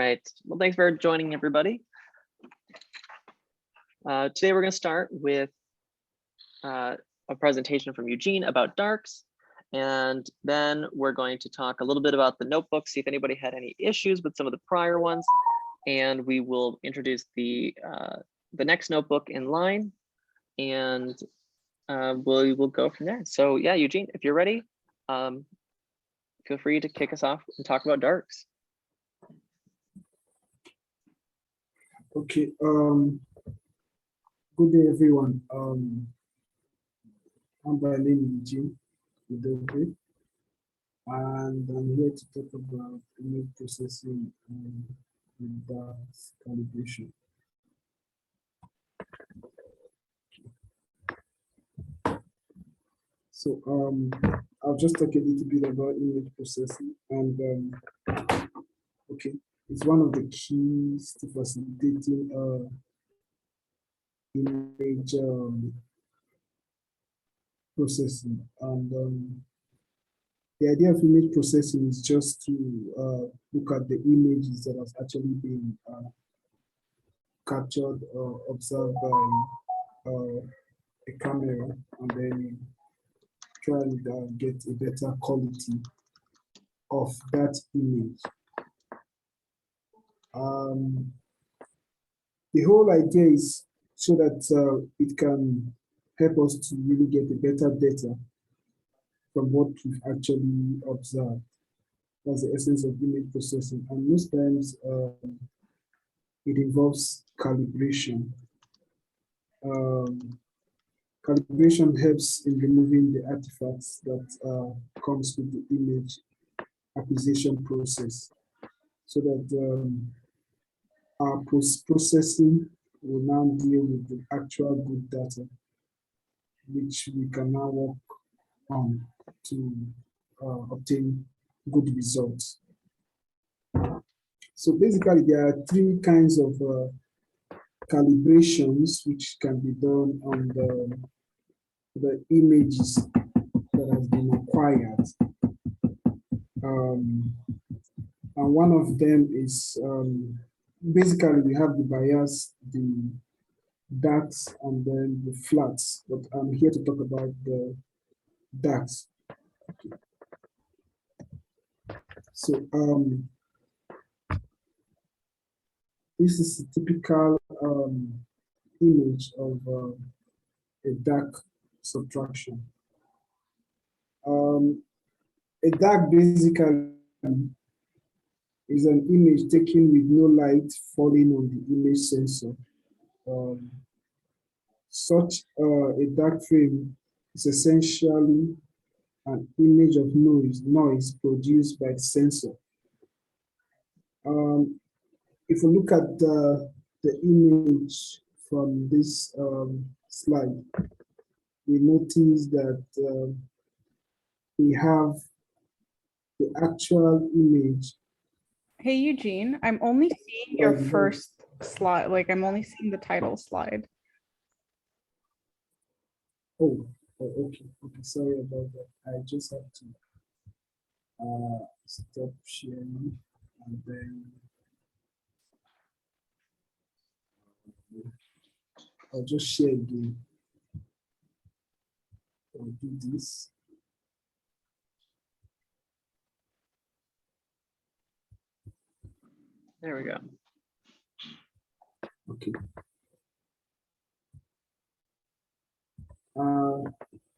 right. Well, thanks for joining, everybody. Today we're going to start with a presentation from Eugene about darks, and then we're going to talk a little bit about the notebook, see if anybody had any issues with some of the prior ones, and we will introduce the next notebook in line, and we will go from there. So yeah, Eugene, if you're ready, feel free to kick us off and talk about darks. Okay, good day everyone. I'm by name Eugene Udobe, and I'm here to talk about image processing and darks calibration. So I'll just talk a little bit about image processing, and okay, it's one of the keys to facilitating image processing. And the idea of image processing is just to look at the images that has actually been captured or observed by a camera, and then try and get a better quality of that image. The whole idea is so that it can help us to really get a better data from what we've actually observed. That's the essence of image processing. And most times it involves calibration. Calibration helps in removing the artifacts that comes with the image acquisition process, so that our processing will now deal with the actual good data, which we can now work on to obtain good results. So basically, there are three kinds of calibrations which can be done on the images that has been acquired. And one of them is basically we have the bias, the darks, and then the flats. But I'm here to talk about the darks. So this is a typical image of a dark subtraction. A dark basically is an image taken with no light falling on the image sensor. Such a dark frame is essentially an image of noise produced by the sensor. If we look at the image from this slide, we notice that we have the actual image. Hey, Eugene, I'm only seeing your first slide. Like, I'm only seeing the title slide. Oh, okay. Sorry about that. I just have to stop sharing, and then I'll just share again. I'll do this. There we go. Okay.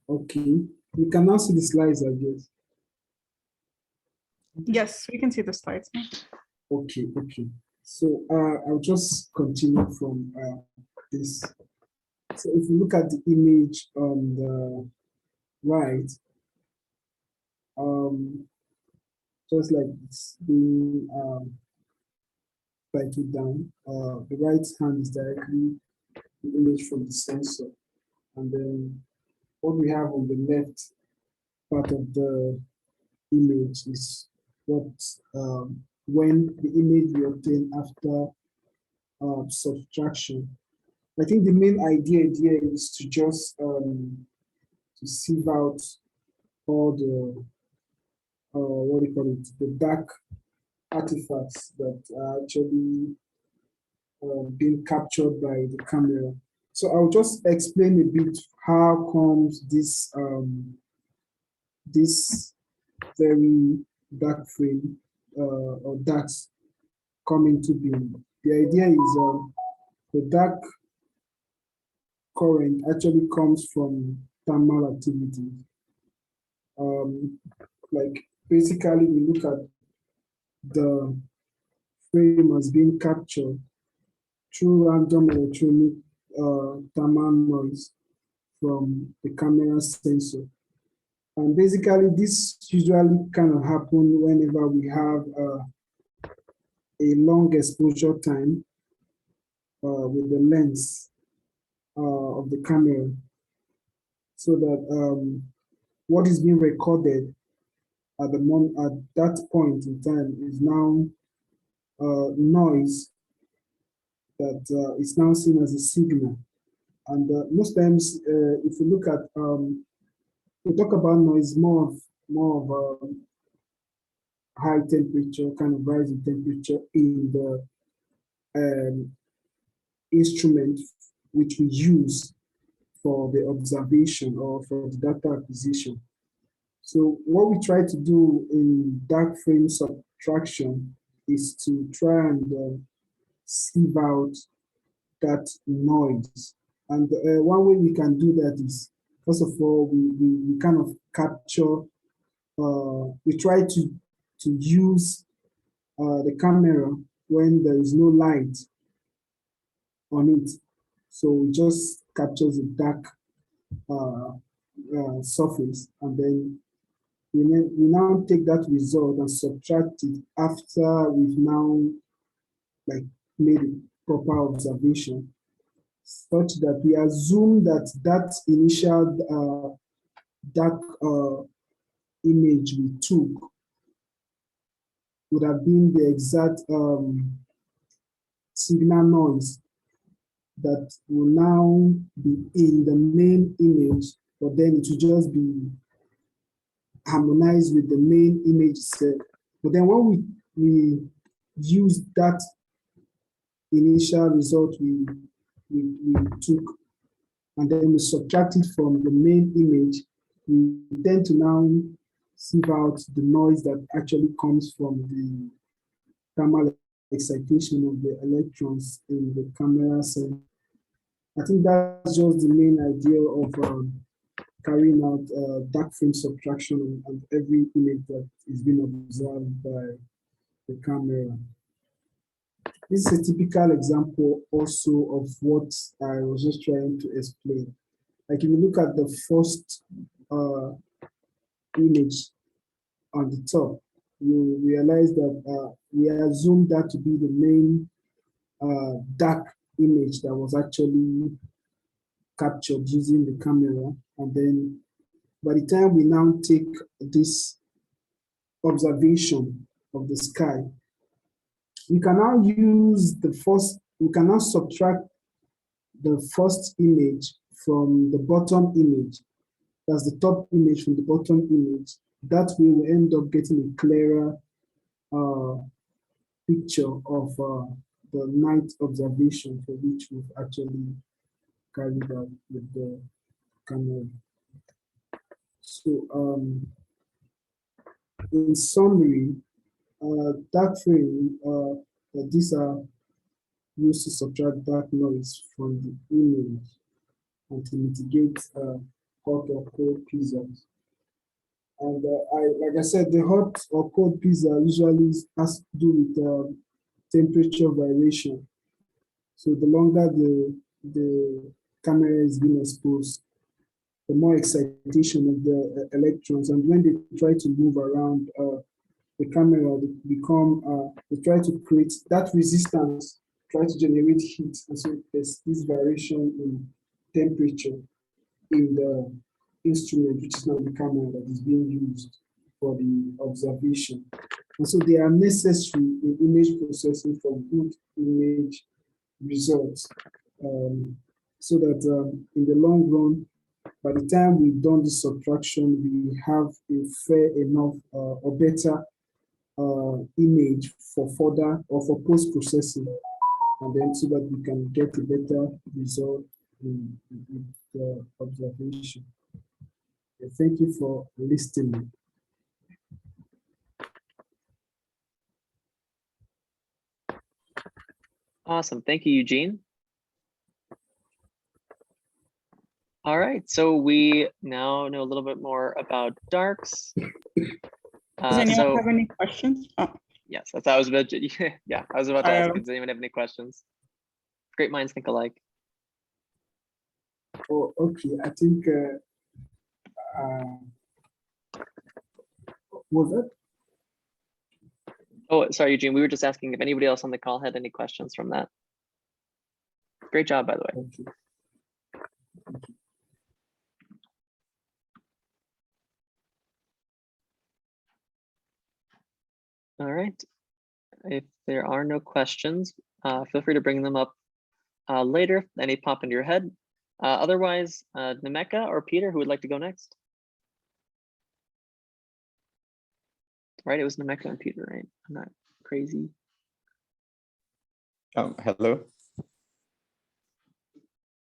Okay. You can now see the slides, I guess. Yes, we can see the slides now. Okay. So I'll just continue from this. So if you look at the image on the right, just like it's being titled down, the right hand is directly the image from the sensor, and then what we have on the left part of the image is what when the image we obtain after subtraction. I think the main idea here is to just to sieve out all the what do you call it, the dark artifacts that are actually being captured by the camera. So I'll just explain a bit how comes this very dark frame or darks come into being. The idea is the dark current actually comes from thermal activity. Like basically we look at the frame as being captured through random electronic thermal noise from the camera sensor. And basically this usually kind of happen whenever we have a long exposure time with the lens of the camera, so that what is being recorded at the moment at that point in time is now noise that is now seen as a signal. And most times, if you look at we talk about noise more of high temperature, kind of rising temperature in the instrument which we use for the observation or for the data acquisition. So what we try to do in dark frame subtraction is to try and sieve out that noise. And one way we can do that is, first of all, we kind of capture, we try to use the camera when there is no light on it. So it just captures a dark surface, and then we now take that result and subtract it after we've now like made a proper observation, such that we assume that that initial dark image we took would have been the exact signal noise that will now be in the main image, but then it will just be harmonized with the main image itself. But then when we use that initial result we took, and then we subtract it from the main image, we tend to now sieve out the noise that actually comes from the thermal excitation of the electrons in the camera cell. I think that's just the main idea of carrying out dark frame subtraction on every image that is being observed by the camera. This is a typical example also of what I was just trying to explain. Like if you look at the first image on the top, you realize that we assume that to be the main dark image that was actually captured using the camera. And then by the time we now take this observation of the sky, we can now use we can now subtract the first image from the bottom image. That's the top image from the bottom image. That way we end up getting a clearer picture of the night observation for which we've actually carried out with the camera. So in summary, dark frame, these are used to subtract dark noise from the image and to mitigate hot or cold pixels. And like I said, the hot or cold pixel usually has to do with temperature variation. So the longer the camera is being exposed, the more excitation of the electrons, and when they try to move around the camera, they try to create that resistance, try to generate heat, and so there's this variation in temperature in the instrument, which is now the camera that is being used for the observation. And so they are necessary in image processing for good image results, so that in the long run, by the time we've done this subtraction, we have a fair enough or better image for further or for post-processing, and then so that we can get a better result in the observation. Thank you for listening. Awesome. Thank you, Eugene. All right, so we now know a little bit more about darks. Does anyone So have any questions? Oh, yes, that's what I was about to, yeah, I was about to Sorry, ask, Adam. does anyone have any questions? Great minds think alike. Oh, okay. I think was that? Oh, sorry, Eugene, we were just asking if anybody else on the call had any questions from that. Great job, by the way. Okay. All right. If there are no questions, feel free to bring them up later. Any pop into your head. Otherwise, Nemeka or Peter, who would like to go next? Right, it was Nemeka and Peter, right? I'm not crazy. Hello.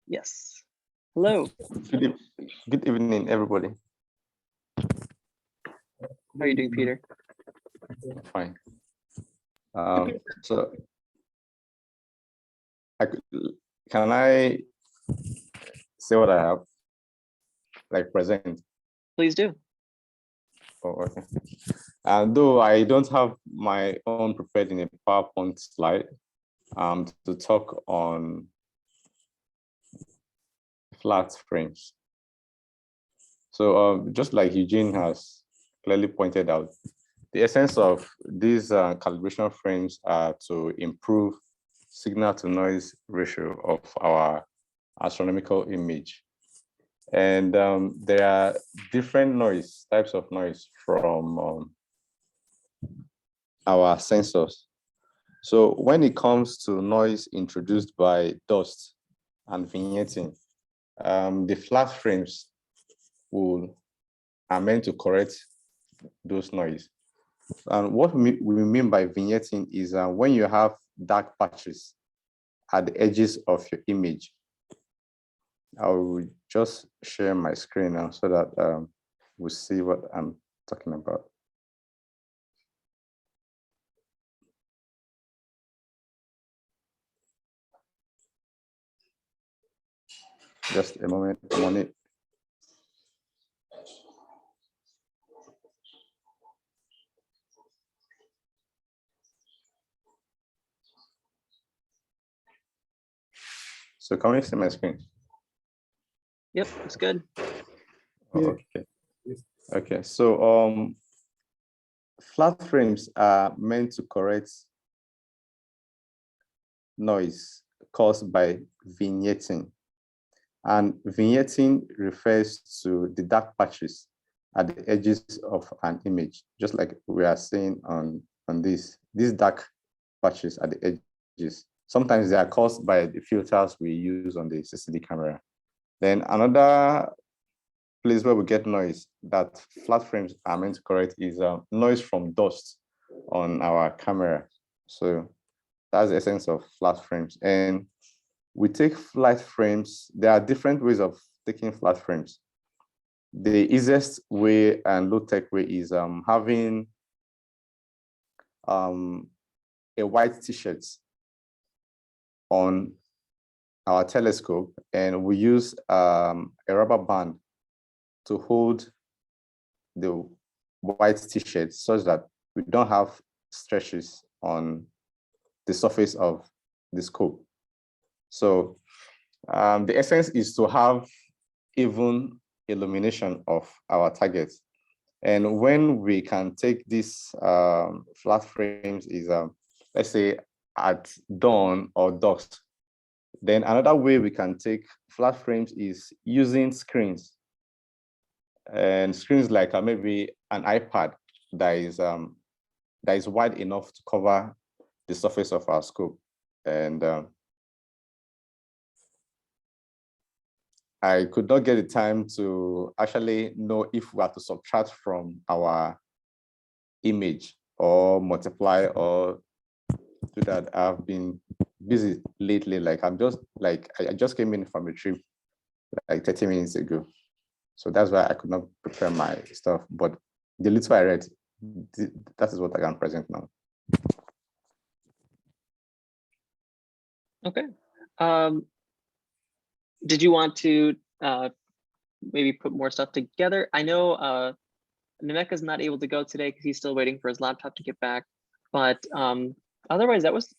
Yes. Hello. Good evening, everybody. How are you doing, Peter? Fine. So, can I say what I have, like present? Please do. Oh, okay. Though I don't have my own prepared in a PowerPoint slide, to talk on flat frames. So, just like Eugene has clearly pointed out, the essence of these calibration frames are to improve signal to noise ratio of our astronomical image. And there are different types of noise from our sensors. So when it comes to noise introduced by dust and vignetting, the flat frames are meant to correct those noise. And what we mean by vignetting is when you have dark patches at the edges of your image. I will just share my screen now so that we'll see what I'm talking about. Just a moment, I'm on it. So can we see my screen? Yep, it's good. Yeah. Okay. Okay, so flat frames are meant to correct noise caused by vignetting. And vignetting refers to the dark patches at the edges of an image, just like we are seeing on these dark patches at the edges. Sometimes they are caused by the filters we use on the CCD camera. Then another place where we get noise that flat frames are meant to correct is noise from dust on our camera. So that's the essence of flat frames. And we take flat frames. There are different ways of taking flat frames. The easiest way and low-tech way is having a white t-shirt on our telescope, and we use a rubber band to hold the white t-shirt such that we don't have stretches on the surface of the scope. So the essence is to have even illumination of our targets. And when we can take these flat frames is, let's say at dawn or dusk, then another way we can take flat frames is using screens. And screens like maybe an iPad that is wide enough to cover the surface of our scope. And I could not get the time to actually know if we have to subtract from our image or multiply or do that. I've been busy lately. Like I'm just like I just came in from a trip like 30 minutes ago. So that's why I could not prepare my stuff. But the little I read, that is what I can present now. Okay. Did you want to maybe put more stuff together? I know Nemeka is not able to go today because he's still waiting for his laptop to get back. But otherwise, that was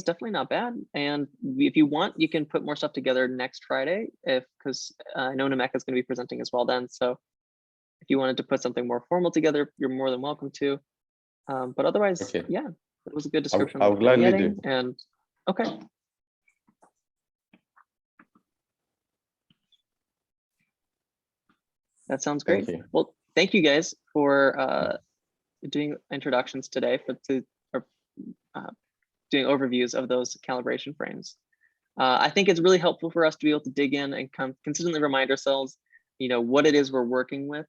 definitely not bad. And if you want, you can put more stuff together next Friday, because I know Nemeka is going to be presenting as well then. So if you wanted to put something more formal together, you're more than welcome to. But otherwise, Okay. yeah, it was a good description. I of would gladly vignetting do. And okay. That sounds great. Thank you. Well, thank you guys for doing introductions today doing overviews of those calibration frames. I think it's really helpful for us to be able to dig in and consistently remind ourselves, what it is we're working with.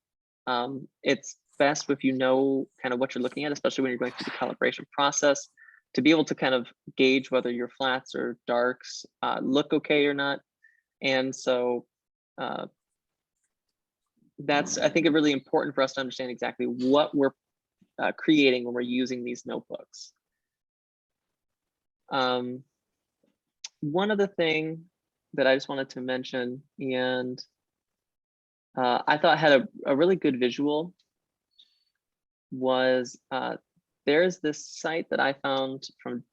It's best if you know kind of what you're looking at, especially when you're going through the calibration process, to be able to kind of gauge whether your flats or darks look okay or not. And so that's, I think, really important for us to understand exactly what we're creating when we're using these notebooks. One other thing that I just wanted to mention, and I thought had a really good visual, was there's this site that I found from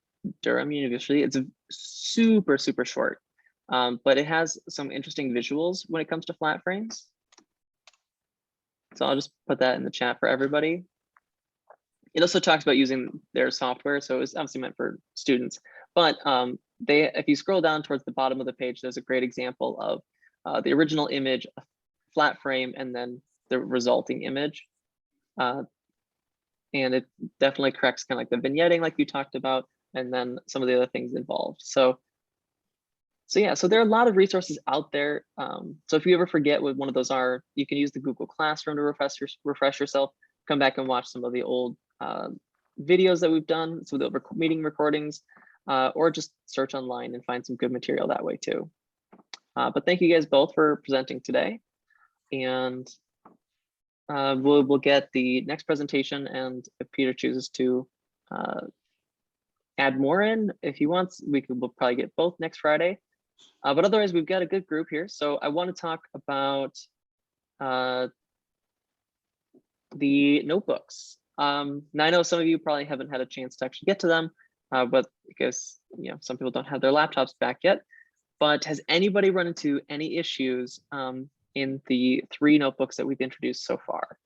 Durham University. It's super, super short, but it has some interesting visuals when it comes to flat frames. So I'll just put that in the chat for everybody. It also talks about using their software, so it's obviously meant for students. But if you scroll down towards the bottom of the page, there's a great example of the original image, a flat frame, and then the resulting image. And it definitely corrects kind of like the vignetting, like you talked about, and then some of the other things involved. So yeah, so there are a lot of resources out there. So if you ever forget what one of those are, you can use the Google Classroom to refresh yourself. Come back and watch some of the old videos that we've done, so the meeting recordings, or just search online and find some good material that way too. But thank you guys both for presenting today. And we'll get the next presentation, and if Peter chooses to add more in, if he wants, we'll probably get both next Friday. But otherwise, we've got a good group here. So I want to talk about the notebooks. Now I know some of you probably haven't had a chance to actually get to them, but because some people don't have their laptops back yet. But has anybody run into any issues in the 3 notebooks that we've introduced so far?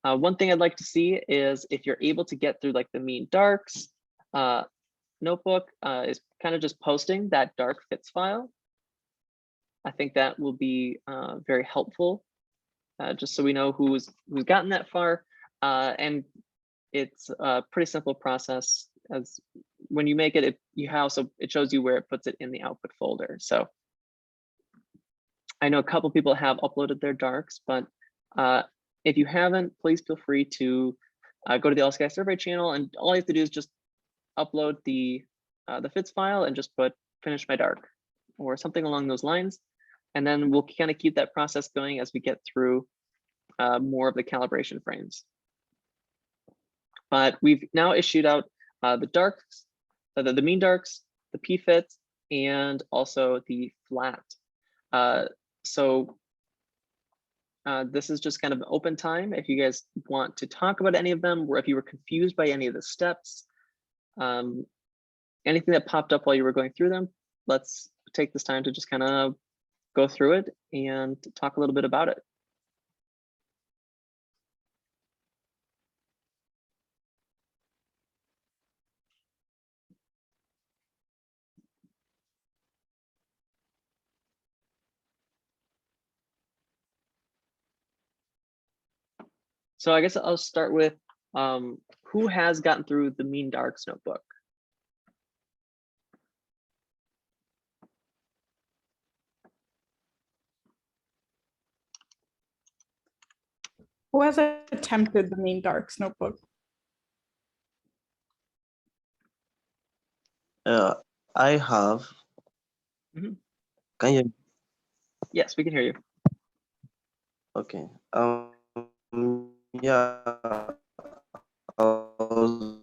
One thing I'd like to see is if you're able to get through like the mean darks notebook, is kind of just posting that dark fits file. I think that will be very helpful, just so we know who's gotten that far. And it's a pretty simple process, as when you make it, it shows you where it puts it in the output folder. So I know a couple people have uploaded their darks, but if you haven't, please feel free to go to the LSky survey channel, and all you have to do is just upload the fits file and just put finish my dark or something along those lines. And then we'll kind of keep that process going as we get through more of the calibration frames. But we've now issued out the darks, the mean darks, the p-fits, and also the flat. So this is just kind of open time. If you guys want to talk about any of them, or if you were confused by any of the steps, anything that popped up while you were going through them, let's take this time to just kind of go through it and talk a little bit about it. So I guess I'll start with who has gotten through the mean darks notebook? Who has attempted the main darks notebook? I have. Mhm. Can you? Yes, we can hear you. Okay. Yeah. I was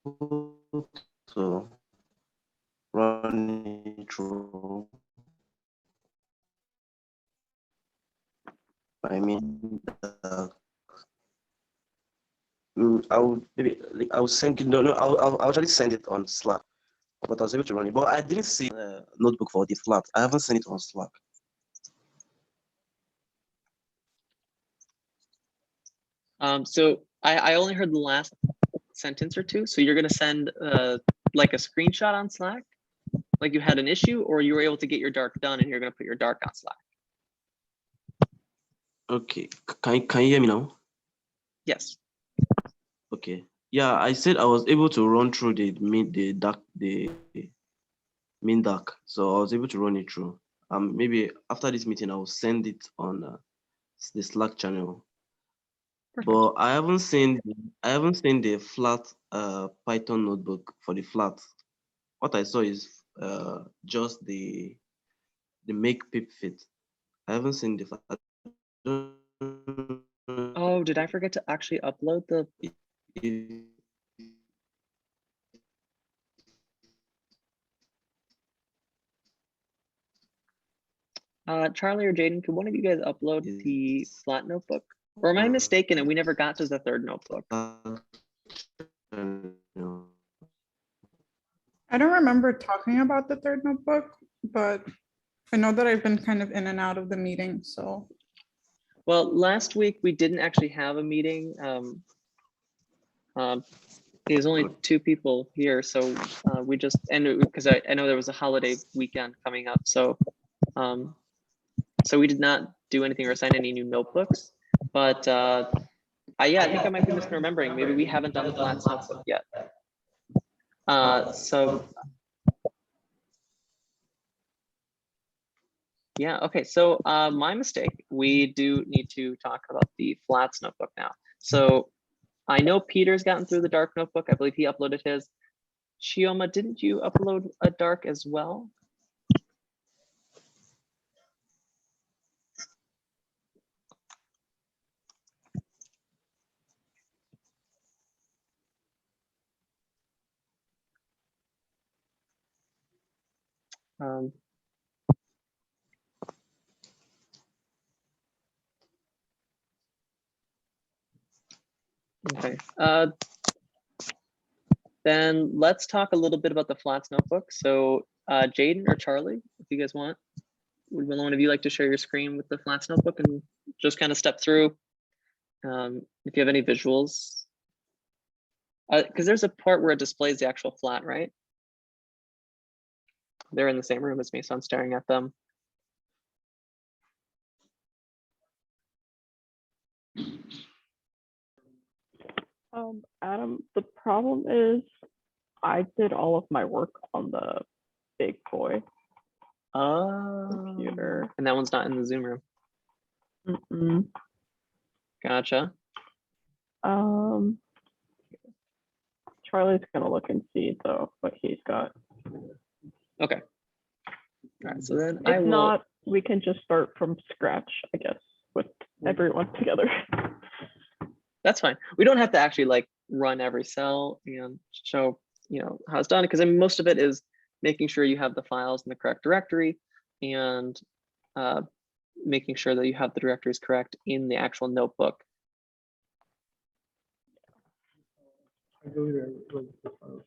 able to run it through. I mean, I would maybe like, I will send it. No, I'll actually send it on Slack. But I was able to run it. But I didn't see a notebook for the flat. I haven't seen it on Slack. So I only heard the last sentence or two. So you're gonna send like a screenshot on Slack, like you had an issue, or you were able to get your dark done and you're gonna put your dark on Slack. Okay. Can you hear me now? Yes. Okay. Yeah, I said I was able to run through the main dark. So I was able to run it through. Maybe after this meeting, I will send it on the Slack channel. Perfect. But I haven't seen the flat Python notebook for the flat. What I saw is just the make pip fit. I haven't seen the flat. Oh, did I forget to actually upload the? Charlie or Jaden, could one of you guys upload the flat notebook? Or am I mistaken and we never got to the third notebook? I don't remember talking about the third notebook, but I know that I've been kind of in and out of the meeting, so. Well, last week we didn't actually have a meeting. There's only two people here, so we just ended because I know there was a holiday weekend coming up, so so we did not do anything or assign any new notebooks. But yeah, I think I might be misremembering. Maybe we haven't done the flats notebook yet. So yeah, okay. So my mistake. We do need to talk about the flats notebook now. So I know Peter's gotten through the dark notebook. I believe he uploaded his. Chioma, didn't you upload a dark as well? Okay. Then let's talk a little bit about the flats notebook. So Jaden or Charlie, if you guys want, would one of you like to share your screen with the flats notebook and just kind of step through if you have any visuals? Because there's a part where it displays the actual flat, right? They're in the same room as me, so I'm staring at them. Adam, the problem is I did all of my work on the big boy Oh, computer. and that one's not in the Zoom room. Mm-mm. Gotcha. Charlie's gonna look and see though what he's got. Okay. All right, so then I If will. not, we can just start from scratch, I guess, with everyone together. That's fine. We don't have to actually like run every cell and show, how it's done, because I mean, most of it is making sure you have the files in the correct directory and making sure that you have the directories correct in the actual notebook. I believe I like the files.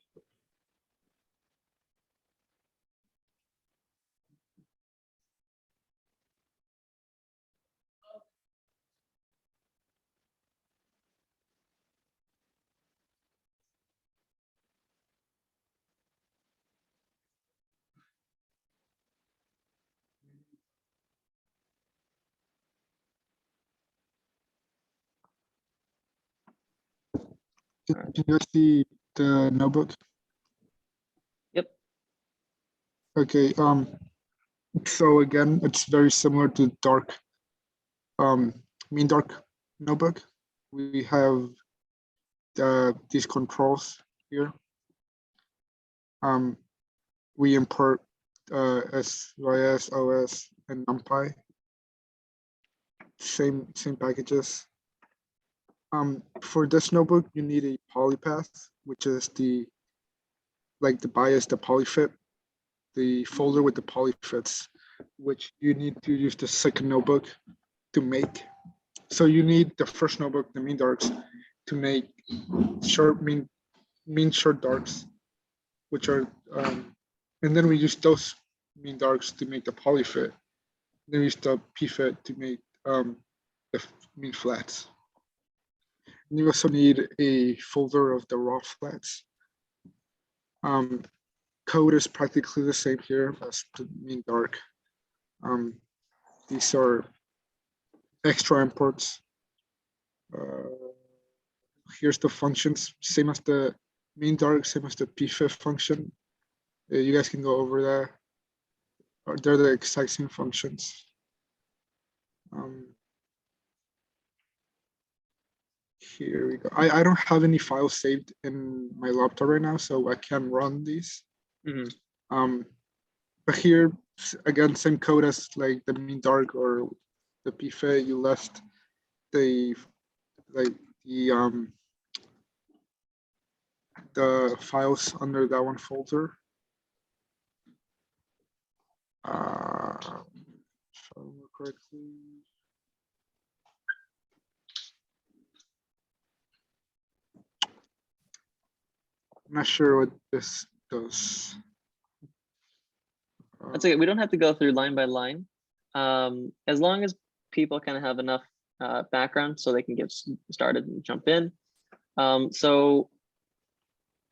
Can you see the notebook? Yep. Okay. So again, it's very similar to dark. mean dark notebook. We have these controls here. We import SYS, OS, and NumPy. Same packages. For this notebook, you need a polypath, which is the bias, the polyfit, the folder with the polyfits, which you need to use the second notebook to make. So you need the first notebook, the mean darks, to make short mean short darks, which are, and then we use those mean darks to make the polyfit. Then we use the pfit to make the mean flats. And you also need a folder of the raw flats. Code is practically the same here as the mean dark. These are extra imports. Here's the functions, same as the mean dark, same as the pfit function. You guys can go over there. They're the exact same functions. Here we go. I don't have any files saved in my laptop right now, so I can't run these. But here, again, same code as like the mean dark or the pfit. You left the files under that one folder. If I remember correctly. I'm not sure what this does. That's okay. We don't have to go through line by line. As long as people kind of have enough background so they can get started and jump in. So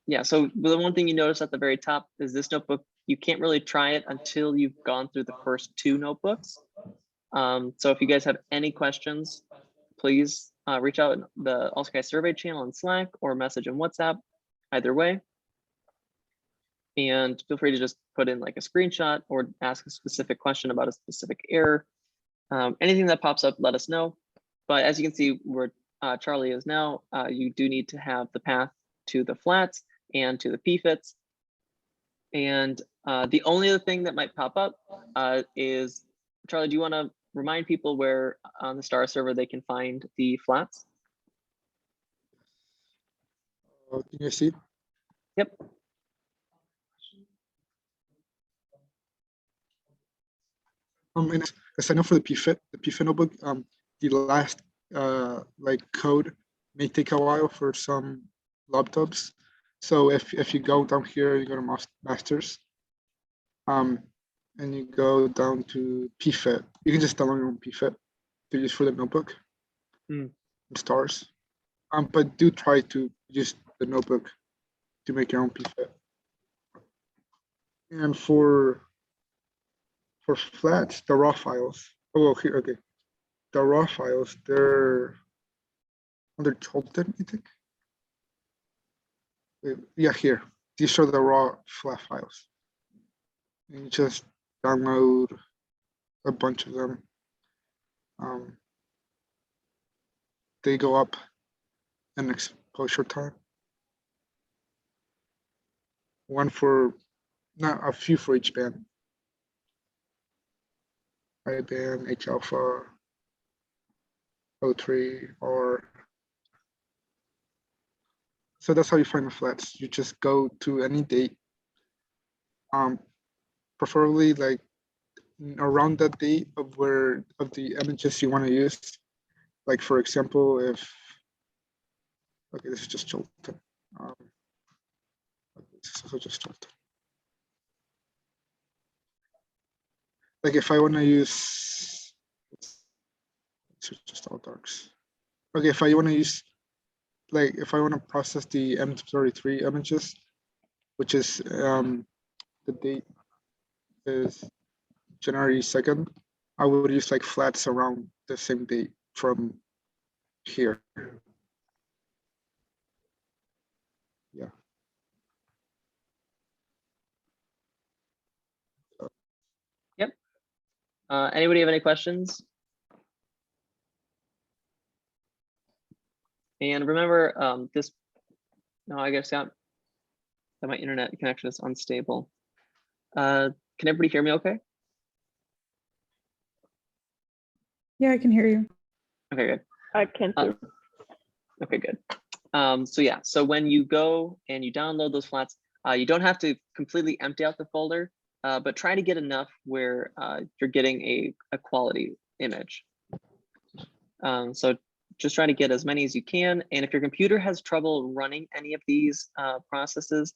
yeah, so the one thing you notice at the very top is this notebook, you can't really try it until you've gone through the first two notebooks. So if you guys have any questions, please reach out in the AllSky survey channel on Slack or message in WhatsApp, either way. And feel free to just put in like a screenshot or ask a specific question about a specific error. Anything that pops up, let us know. But as you can see where Charlie is now, you do need to have the path to the flats and to the pfits. And the only other thing that might pop up is, Charlie, do you want to remind people where on the star server they can find the flats? Can you see? Yep. And as I know for the pfit notebook, the last like code may take a while for some laptops. So if you go down here, you go to masters, and you go down to pfit, you can just download your own pfit to use for the notebook. Stars, but do try to use the notebook to make your own pfit. And for flats, the raw files. Oh, here, okay. The raw files, they're under Cholton, I think. Yeah, here. These are the raw flat files. And you just download a bunch of them. They go up in exposure time. One for, not a few for each band. I-band, H-alpha, O3, or. So that's how you find the flats. You just go to any date, preferably like around that date of the images you want to use. Like for example, if, okay, this is just Cholton. This is also just Cholton. Like if I want to use, it's just all darks. Okay, if I want to use, like if I want to process the M33 images, which is the date is January 2nd, I would use like flats around the same date from here. Yeah. Yep. Anybody have any questions? And remember, this, no, I guess that my internet connection is unstable. Can everybody hear me okay? Yeah, I can hear you. Okay, good. I can Uh, too. Okay, good. So yeah, so when you go and you download those flats, you don't have to completely empty out the folder, but try to get enough where you're getting a quality image. So just try to get as many as you can. And if your computer has trouble running any of these processes,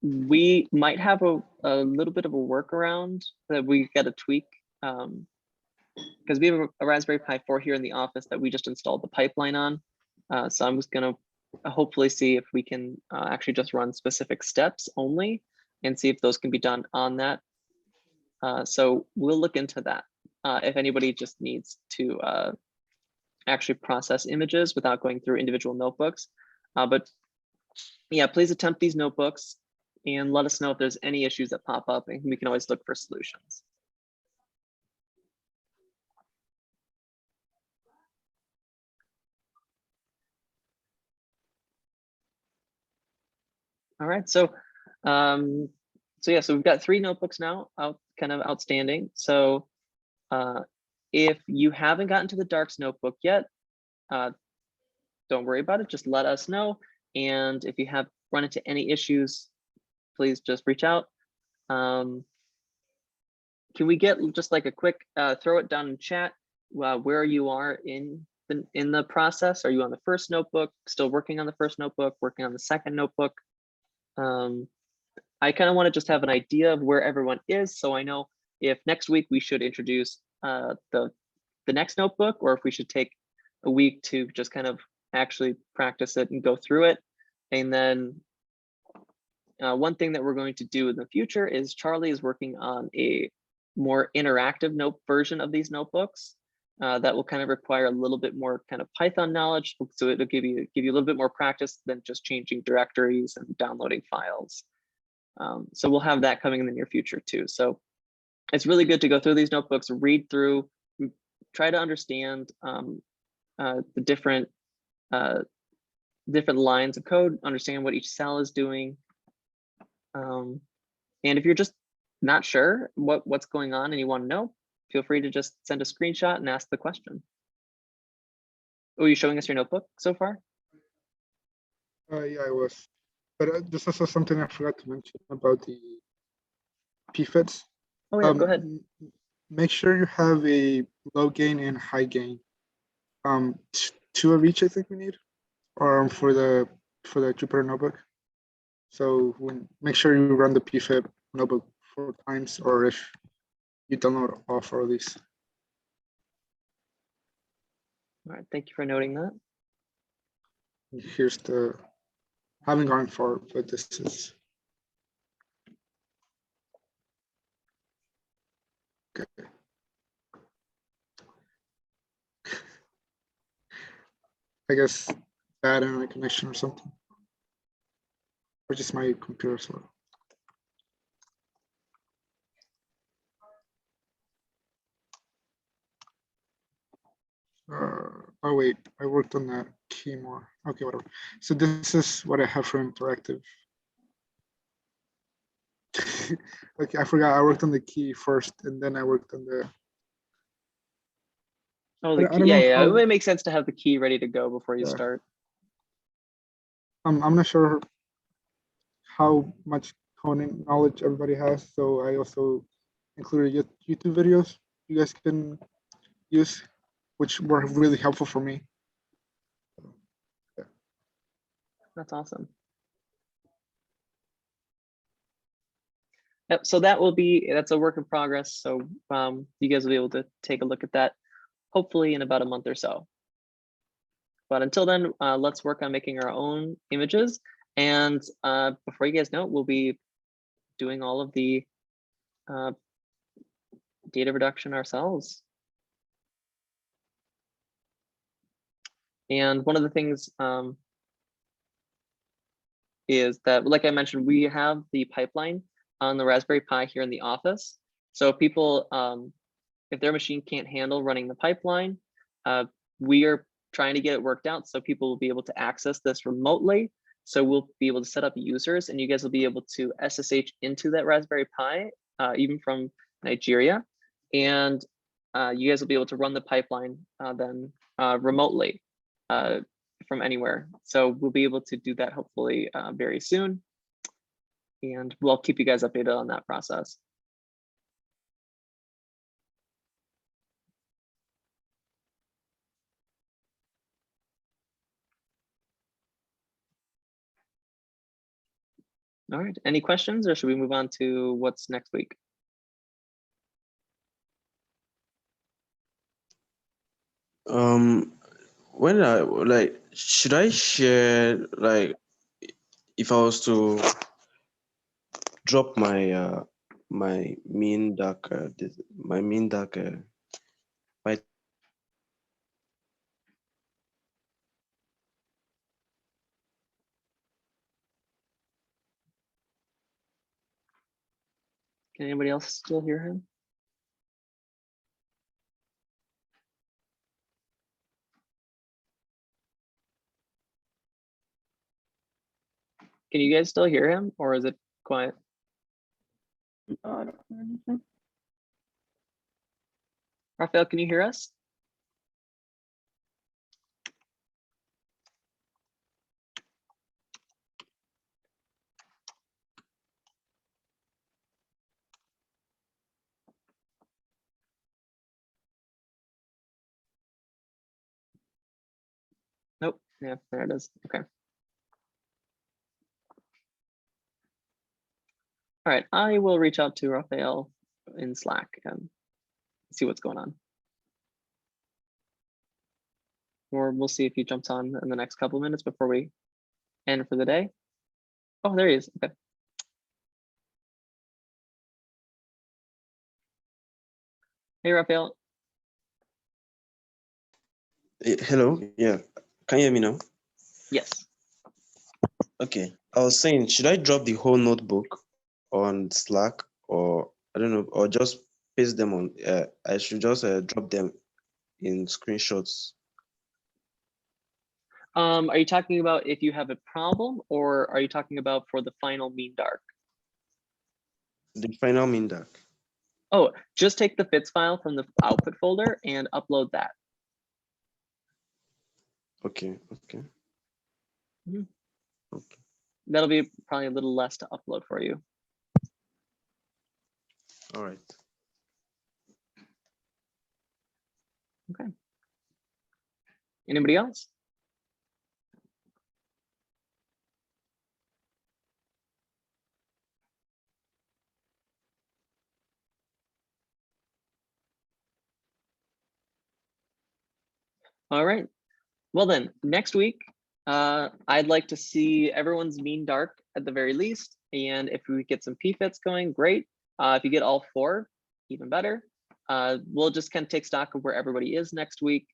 we might have a little bit of a workaround that we got to tweak. Because we have a Raspberry Pi 4 here in the office that we just installed the pipeline on. So I'm just gonna hopefully see if we can actually just run specific steps only and see if those can be done on that. So we'll look into that. If anybody just needs to actually process images without going through individual notebooks. But yeah, please attempt these notebooks and let us know if there's any issues that pop up, and we can always look for solutions. All right, so yeah, so we've got 3 notebooks now out, kind of outstanding. So if you haven't gotten to the Darks notebook yet, don't worry about it, just let us know. And if you have run into any issues, please just reach out. Can we get just like a quick throw it down in chat where you are in the process? Are you on the first notebook, still working on the first notebook, working on the second notebook? I kind of want to just have an idea of where everyone is, so I know if next week we should introduce the next notebook, or if we should take a week to just kind of actually practice it and go through it. And then one thing that we're going to do in the future is Charlie is working on a more interactive version of these notebooks that will kind of require a little bit more kind of Python knowledge. So it'll give you a little bit more practice than just changing directories and downloading files. So we'll have that coming in the near future too. So it's really good to go through these notebooks, read through, try to understand the different lines of code, understand what each cell is doing. And if you're just not sure what's going on and you want to know, feel free to just send a screenshot and ask the question. Oh, are you showing us your notebook so far? Yeah, I was. But there's also something I forgot to mention about the PFETs. Oh yeah, go ahead. Make sure you have a low gain and high gain. 2 of each I think we need, or for the Jupyter notebook. So make sure you run the PFET notebook 4 times, or if you download all 4 of these. All right, thank you for noting that. Here's the, haven't gone far, but this is. Okay. I guess bad internet connection or something. Or just my computer slow. Oh wait, I worked on that key more. Okay, whatever. So this is what I have for interactive. Okay, I forgot I worked on the key first, and then I worked on the. Oh, the I key, don't yeah, know yeah. how- It makes sense to have the key ready to go before you Yeah. start. I'm not sure how much coding knowledge everybody has, so I also included YouTube videos you guys can use, which were really helpful for me. That's awesome. Yep, so that's a work in progress. So you guys will be able to take a look at that hopefully in about a month or so. But until then, let's work on making our own images. And before you guys know, we'll be doing all of the data reduction ourselves. And one of the things is that, like I mentioned, we have the pipeline on the Raspberry Pi here in the office. So people, if their machine can't handle running the pipeline, we are trying to get it worked out so people will be able to access this remotely. So we'll be able to set up users and you guys will be able to SSH into that Raspberry Pi, even from Nigeria. And you guys will be able to run the pipeline then remotely from anywhere. So we'll be able to do that hopefully very soon. And we'll keep you guys updated on that process. All right, any questions or should we move on to what's next week? When I like, should I share, like, if I was to drop my my mean dark my mean dark Python. Can anybody else still hear him? Can you guys still hear him or is it quiet? Oh, I don't hear anything. Raphael, can you hear us? Nope. Yeah, there it is. Okay. All right, I will reach out to Raphael in Slack and see what's going on. Or we'll see if he jumps on in the next couple of minutes before we end for the day. Oh, there he is. Okay. Hey, Raphael. Hello, yeah. Can you hear me now? Yes. Okay. I was saying, should I drop the whole notebook on Slack, or I don't know, or just paste them on? I should just drop them in screenshots. Are you talking about if you have a problem or are you talking about for the final mean dark? The final mean dark. Oh, just take the FITS file from the output folder and upload that. Okay, okay. Mhm. Okay. That'll be probably a little less to upload for you. All right. Okay. Anybody else? All right. Well then, next week, I'd like to see everyone's mean dark at the very least. And if we get some PFITs going, great. If you get all 4, even better. We'll just kind of take stock of where everybody is next week.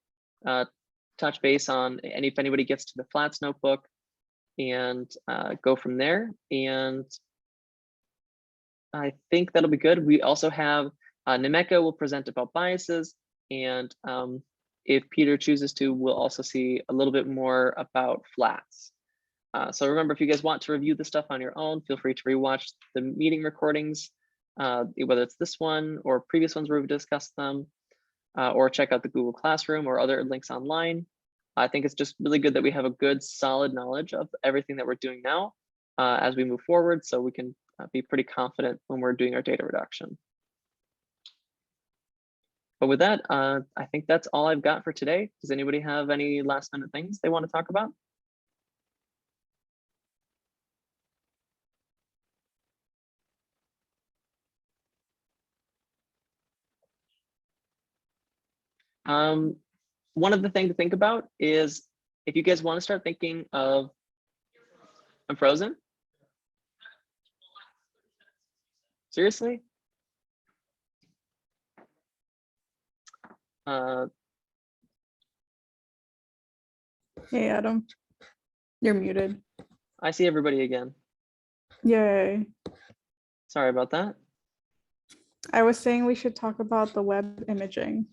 Touch base on if anybody gets to the Flats notebook and go from there. And I think that'll be good. We also have Nemeka will present about biases, and if Peter chooses to, we'll also see a little bit more about flats. So remember, if you guys want to review the stuff on your own, feel free to rewatch the meeting recordings, whether it's this one or previous ones where we've discussed them, or check out the Google Classroom or other links online. I think it's just really good that we have a good solid knowledge of everything that we're doing now as we move forward, so we can be pretty confident when we're doing our data reduction. But with that, I think that's all I've got for today. Does anybody have any last minute things they want to talk about? One of the things to think about is if you guys want to start thinking of, I'm frozen. Seriously? Hey, Adam. You're muted. I see everybody again. Yay. Sorry about that. I was saying we should talk about the web imaging.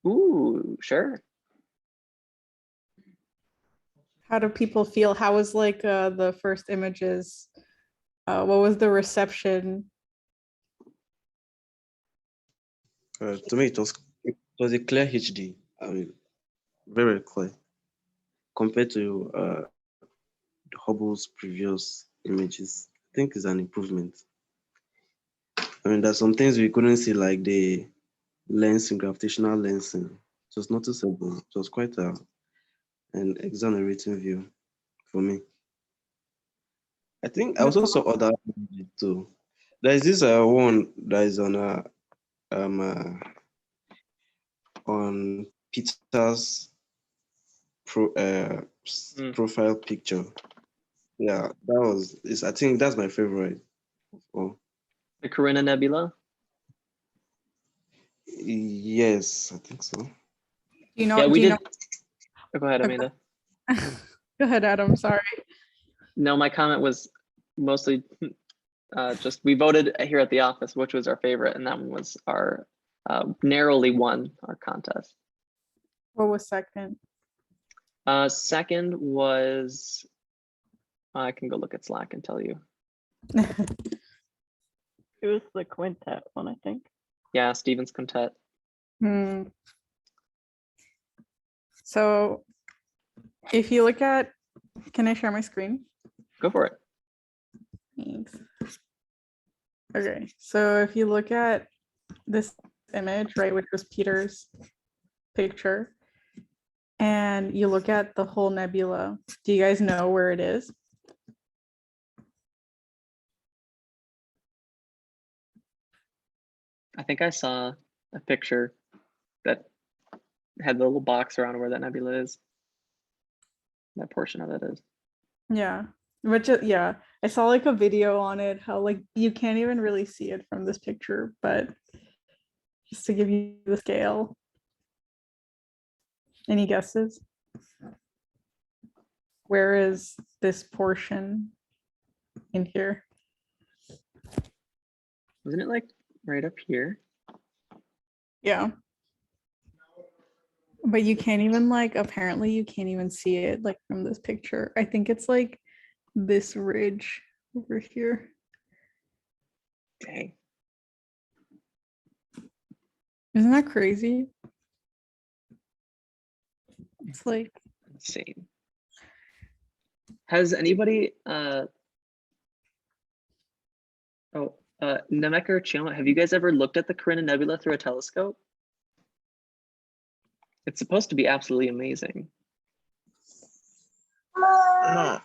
Ooh, sure. How do people feel? How was like the first images? What was the reception? To me, it was a clear HD. I mean, very clear compared to the Hubble's previous images. I think it's an improvement. I mean, there's some things we couldn't see, like the lensing, gravitational lensing. It was noticeable. It was quite an exonerating view for me. I think I also saw other images too. There's this one that is on Peter's profile picture. Yeah, I think that's my favorite. Oh, The Carina Nebula. yes, I think so. Do you know? Yeah, we do you did. Oh, go ahead, Okay. Amanda. Go ahead, Adam. Sorry. No, my comment was mostly just we voted here at the office, which was our favorite, and that one was our narrowly won our contest. What was second? Second was, I can go look at Slack and tell you. It was the quintet one, I think. Yeah, Stevens Quintet. Hmm. So if you look at, can I share my screen? Go for it. Thanks. Okay, so if you look at this image, right, which was Peter's picture, and you look at the whole nebula, do you guys know where it is? I think I saw a picture that had the little box around where that nebula is. That portion of it is. Yeah, which yeah, I saw like a video on it, how like you can't even really see it from this picture, but just to give you the scale. Any guesses? Where is this portion in here? Isn't it like right up here? Yeah. But you can't even like, apparently you can't even see it like from this picture. I think it's like this ridge over here. Dang. Isn't that crazy? It's like, Insane. Has anybody Nemeka or Chioma, have you guys ever looked at the Carina Nebula through a telescope? It's supposed to be absolutely amazing. No.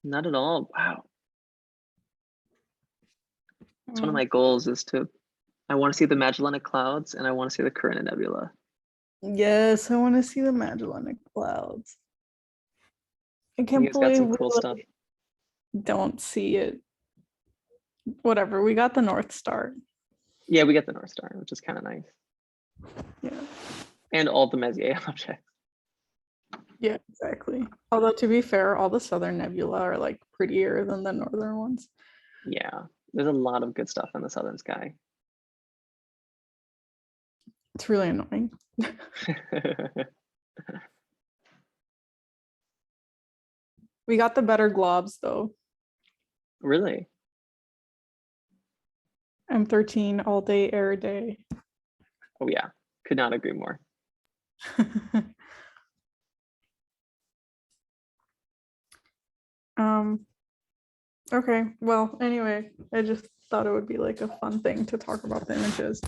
Not at all. Wow. It's one of mm, my goals is I want to see the Magellanic Clouds and I want to see the Carina Nebula. yes, I want to see the Magellanic Clouds. I You can't guys got believe some we cool stuff. don't see it. Whatever, we got the North Star. Yeah, we get the North Star, which is kind of nice. Yeah. And all the Messier objects. Yeah, exactly. Although to be fair, all the southern nebula are like prettier than the northern ones. Yeah, there's a lot of good stuff in the southern sky. It's really annoying. We got the better globs though. Really? M13 all day, air day. Oh yeah, could not agree more. Okay, well, anyway, I just thought it would be like a fun thing to talk about the images.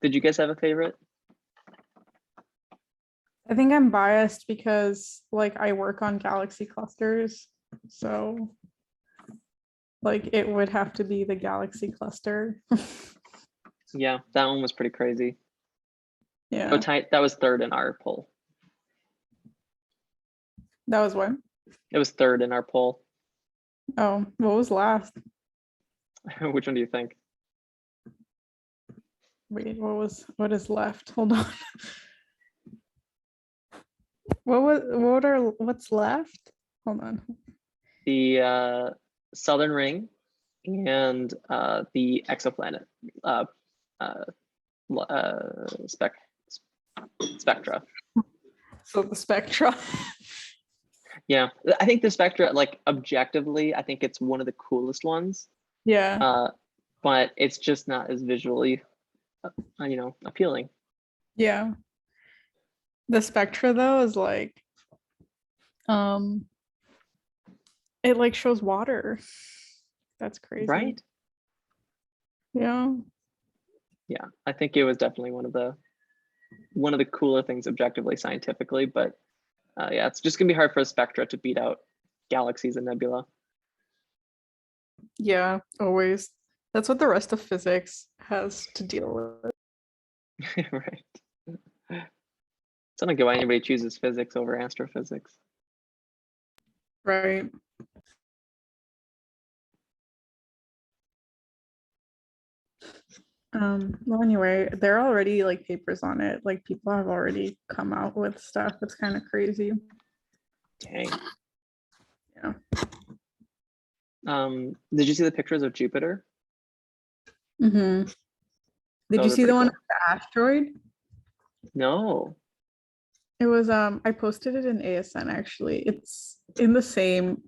Did you guys have a favorite? I think I'm biased because like I work on galaxy clusters, so like it would have to be the galaxy cluster. Yeah, that one was pretty crazy. Yeah, Oh, tight. That was third in our poll. that was what? It was third in our poll. Oh, what was last? Which one do you think? Wait, what is left? Hold on. What's left? Hold on. The Southern Ring and the exoplanet spectra. So the spectra. Yeah, I think the spectra, like objectively, I think it's one of the coolest ones, Yeah. but it's just not as visually, appealing. Yeah. The spectra though is like it like shows water. That's crazy. Right? Yeah. Yeah, I think it was definitely one of the cooler things objectively scientifically, but yeah, it's just gonna be hard for a spectra to beat out galaxies and nebula. Yeah, always. That's what the rest of physics has to deal with. Right. So I don't get why anybody chooses physics over astrophysics. Right. Well, anyway, there are already like papers on it. Like people have already come out with stuff. It's kind of crazy. Dang. Yeah. Did you see the pictures of Jupiter? Mm-hmm. Did Those you are see the pretty one cool. of the asteroid? No. It was I posted it in ASN actually. It's in the same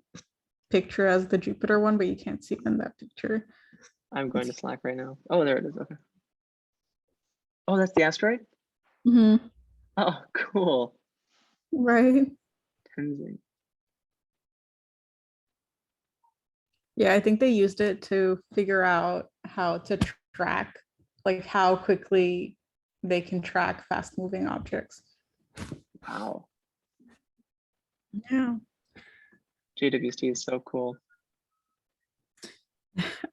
picture as the Jupiter one, but you can't see it in that picture. I'm going to Slack right now. Oh, there it is. Okay. Oh, that's the asteroid? Mm-hmm. Oh, cool. Right. Crazy. Yeah, I think they used it to figure out how to track, like how quickly they can track fast moving objects. Wow. Yeah. JWST is so cool.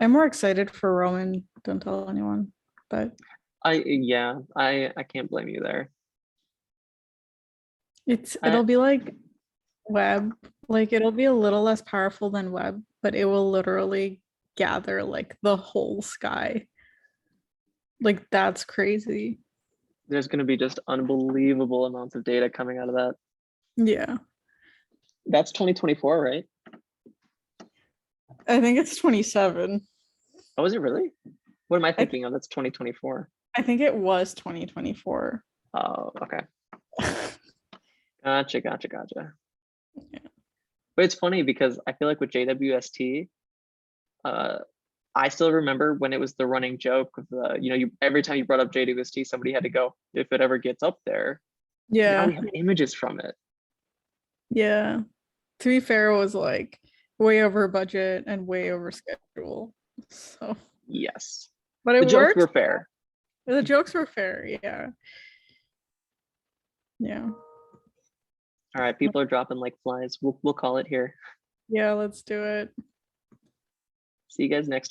I'm more excited for Roman, don't tell anyone, but I can't blame you there. it'll be like Webb, like it'll be a little less powerful than Webb, but it will literally gather like the whole sky. Like that's crazy. There's going to be just unbelievable amounts of data coming out of that. Yeah. That's 2024, right? I think it's 27. Oh, is it really? What am I thinking of? That's 2024. I think it was 2024. Oh, okay. Gotcha. Yeah. But it's funny because I feel like with JWST, I still remember when it was the running joke of every time you brought up JWST, somebody had to go, if it ever gets up there. Now Yeah. we have images from it. Yeah. To be fair, it was like way over budget and way over schedule. So, Yes. but The it jokes worked. were fair. The jokes were fair. Yeah. Yeah. All right, people are dropping like flies. We'll call it here. Yeah, let's do it. See you guys next week.